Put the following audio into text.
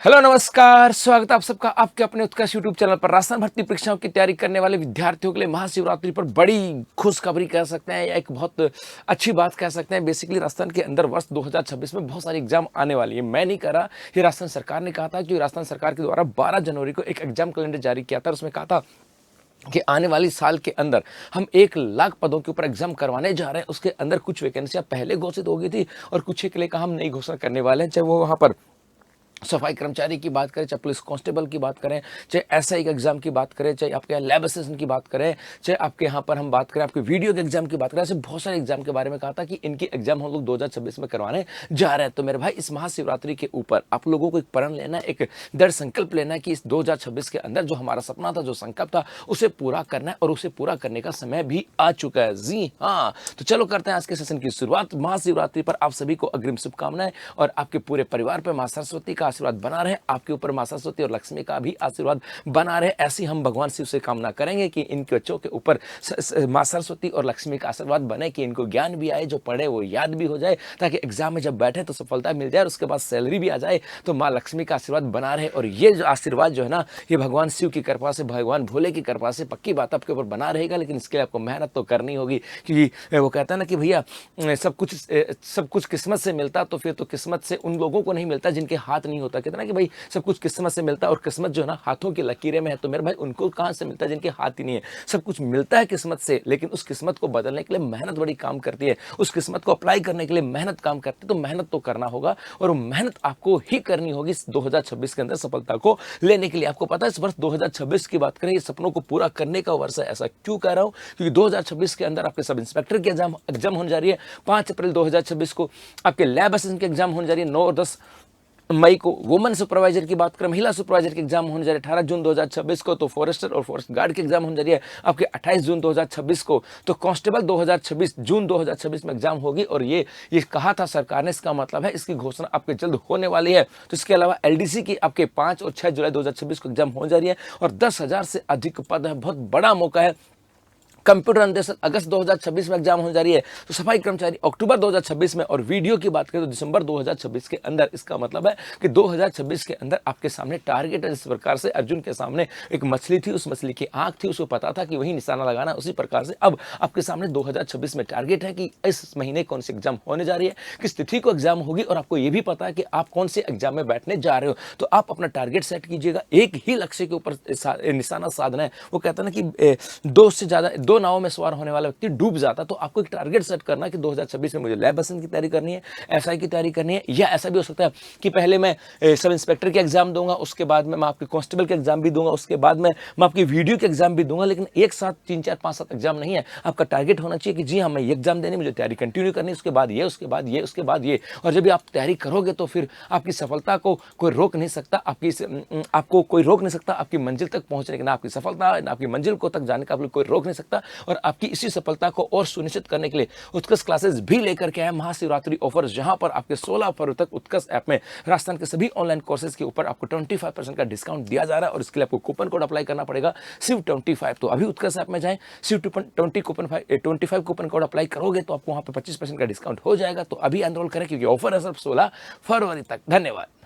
Hello नमस्कार, स्वागत है आप सबका आपके अपने उत्कर्ष यूट्यूब चैनल पर। राजस्थान भर्ती परीक्षाओं की तैयारी करने वाले विद्यार्थियों के लिए महाशिवरात्रि पर बड़ी खुशखबरी कह सकते हैं या एक बहुत अच्छी बात कह सकते हैं। बेसिकली राजस्थान के अंदर वर्ष 2026 में बहुत सारे एग्जाम आने वाली है। मैं नहीं कह रहा, ये राजस्थान सरकार ने कहा था, क्योंकि राजस्थान सरकार के द्वारा 12 जनवरी को एक एग्जाम कैलेंडर जारी किया था। उसमें कहा था कि आने वाली साल के अंदर हम 1 लाख पदों के ऊपर एग्जाम करवाने जा रहे हैं। उसके अंदर कुछ वैकेंसियां पहले घोषित हो गई थी और कुछ के लिए कहा हम नई घोषणा करने वाले हैं। चाहे वो वहां पर सफाई कर्मचारी की बात करें, चाहे पुलिस कांस्टेबल की बात करें, चाहे एसआई के एग्जाम की बात करें, चाहे आपके यहाँ लैब असिस्टेंट की बात करें, चाहे आपके यहाँ पर हम बात करें आपके वीडियो के एग्जाम की बात करें, ऐसे बहुत सारे एग्जाम के बारे में कहा था कि इनकी एग्जाम हम लोग 2026 में करवाने जा रहे हैं। तो मेरे भाई, इस महाशिवरात्रि के ऊपर आप लोगों को एक प्रण लेना है, एक दृढ़ संकल्प लेना है कि इस 2026 के अंदर जो हमारा सपना था, जो संकल्प था, उसे पूरा करना है और उसे पूरा करने का समय भी आ चुका है। जी हाँ, तो चलो करते हैं आज के सेशन की शुरुआत। महाशिवरात्रि पर आप सभी को अग्रिम शुभकामनाएं और आपके पूरे परिवार पर मां सरस्वती का आशीर्वाद बना रहे, आपके ऊपर मां सरस्वती और लक्ष्मी का भी आशीर्वाद बना रहे। ऐसी हम भगवान शिव से कामना करेंगे कि इनके बच्चों के ऊपर मां सरस्वती और लक्ष्मी का आशीर्वाद बने, कि इनको ज्ञान भी आए, जो पढ़े वो याद भी हो जाए, ताकि एग्जाम में जब बैठे तो सफलता मिल जाए और उसके बाद सैलरी भी आ जाए। तो मां लक्ष्मी का आशीर्वाद बना रहे। और ये जो आशीर्वाद जो है ना, ये भगवान शिव की कृपा से, भगवान भोले की कृपा से पक्की बात आपके ऊपर बना रहेगा। लेकिन इसके लिए आपको मेहनत तो करनी होगी, क्योंकि वो कहता है ना कि भैया सब कुछ किस्मत से मिलता, तो फिर तो किस्मत से उन लोगों को नहीं मिलता जिनके हाथ नहीं होता। कहते ना कि भाई सब कुछ किस्मत से मिलता है, और किस्मत जो है ना हाथों की लकीरें में है। तो मेरे भाई, उनको कहां से मिलता है जिनके हाथ ही नहीं है। सब कुछ मिलता है किस्मत से, लेकिन उस किस्मत को बदलने के लिए मेहनत बड़ी काम करती है। उस किस्मत को अप्लाई करने के लिए मेहनत काम करती है। तो मेहनत तो करना होगा, और वो मेहनत आपको ही करनी होगी इस 2026 के अंदर सफलता को लेने के लिए। आपको पता है, इस वर्ष 2026 की बात करें, ये सपनों को पूरा करने का वर्ष है। ऐसा क्यों कह रहा हूं? क्योंकि 2026 के अंदर आपके सब इंस्पेक्टर की एग्जाम होने जा रही है। 5 अप्रैल 2026 को आपके लैब असिस्टेंट की एग्जाम होने जा रही है। 9 और 10 मई को वुमेन सुपरवाइजर की बात करें, महिला सुपरवाइजर के एग्जाम होने जा रहे हैं। 18 जून 2026 को तो फॉरेस्टर और फॉरेस्ट गार्ड के एग्जाम होने जा रही है आपके 28 जून 2026 को। तो कांस्टेबल 2026 जून 2026 में एग्जाम होगी। और ये कहा था सरकार ने, इसका मतलब है इसकी घोषणा आपके जल्द होने वाली है। तो इसके अलावा एलडीसी की आपके 5 और 6 जुलाई 2026 को एग्जाम होने जा रही है, और 10,000 से अधिक पद है। बहुत बड़ा मौका है। कंप्यूटर अनुदेशक अगस्त 2026 में एग्जाम होने जा रही है। तो सफाई कर्मचारी अक्टूबर 2026 में, और वीडियो की बात करें तो दिसंबर 2026 के अंदर। इसका मतलब है कि 2026 के अंदर आपके सामने टारगेट है। जिस प्रकार से अर्जुन के सामने एक मछली थी, उस मछली की आंख थी, उसको पता था कि वही निशाना लगाना, उसी प्रकार से अब आपके सामने 2026 में टारगेट है कि इस महीने कौन सी एग्जाम होने जा रही है, किस तिथि को एग्जाम होगी, और आपको यह भी पता है कि आप कौन से एग्जाम में बैठने जा रहे हो। तो आप अपना टारगेट सेट कीजिएगा, एक ही लक्ष्य के ऊपर निशाना साधना है। वो कहता है ना कि दो नावों में सवार होने वाला व्यक्ति डूब जाता। तो आपको एक टारगेट सेट करना कि 2026 में मुझे लैब असिस्टेंट की तैयारी करनी है, एसआई की तैयारी करनी है, या ऐसा भी हो सकता है कि पहले मैं सब इंस्पेक्टर के एग्जाम दूंगा, उसके बाद में मैं आपके कांस्टेबल के एग्जाम भी दूंगा, उसके बाद में मैं आपकी वीडियो के एग्जाम भी दूंगा। लेकिन एक साथ 3 4 5 7 एग्जाम नहीं है। आपका टारगेट होना चाहिए कि जी हाँ, मैं ये एग्जाम देने, मुझे तैयारी कंटिन्यू करनी, उसके बाद ये, उसके बाद ये, उसके बाद ये। और जब भी आप तैयारी करोगे तो फिर आपकी सफलता को कोई रोक नहीं सकता। आपको कोई रोक नहीं सकता आपकी मंजिल तक पहुंचने के, ना आपकी सफलता, ना आपकी मंजिल को तक जाने का कोई रोक नहीं सकता। और आपकी इसी सफलता को और सुनिश्चित करने के लिए उत्कर्ष क्लासेस भी लेकर के आए महाशिवरात्रि ऑफर, जहां पर आपके 16 फरवरी तक उत्कर्ष ऐप में राजस्थान के सभी ऑनलाइन कोर्सेज के ऊपर आपको 25% का डिस्काउंट दिया जा रहा है। और इसके लिए आपको कूपन कोड अप्लाई करना पड़ेगा, सिर्फ 25। तो अभी उत्कर्ष ऐप में जाएं, सिर्फ 25 कूपन कोड अप्लाई करोगे तो आपको वहां पर 25% का डिस्काउंट हो जाएगा। तो अभी एनरोल करें, क्योंकि ऑफर है सिर्फ 16 फरवरी तक। धन्यवाद।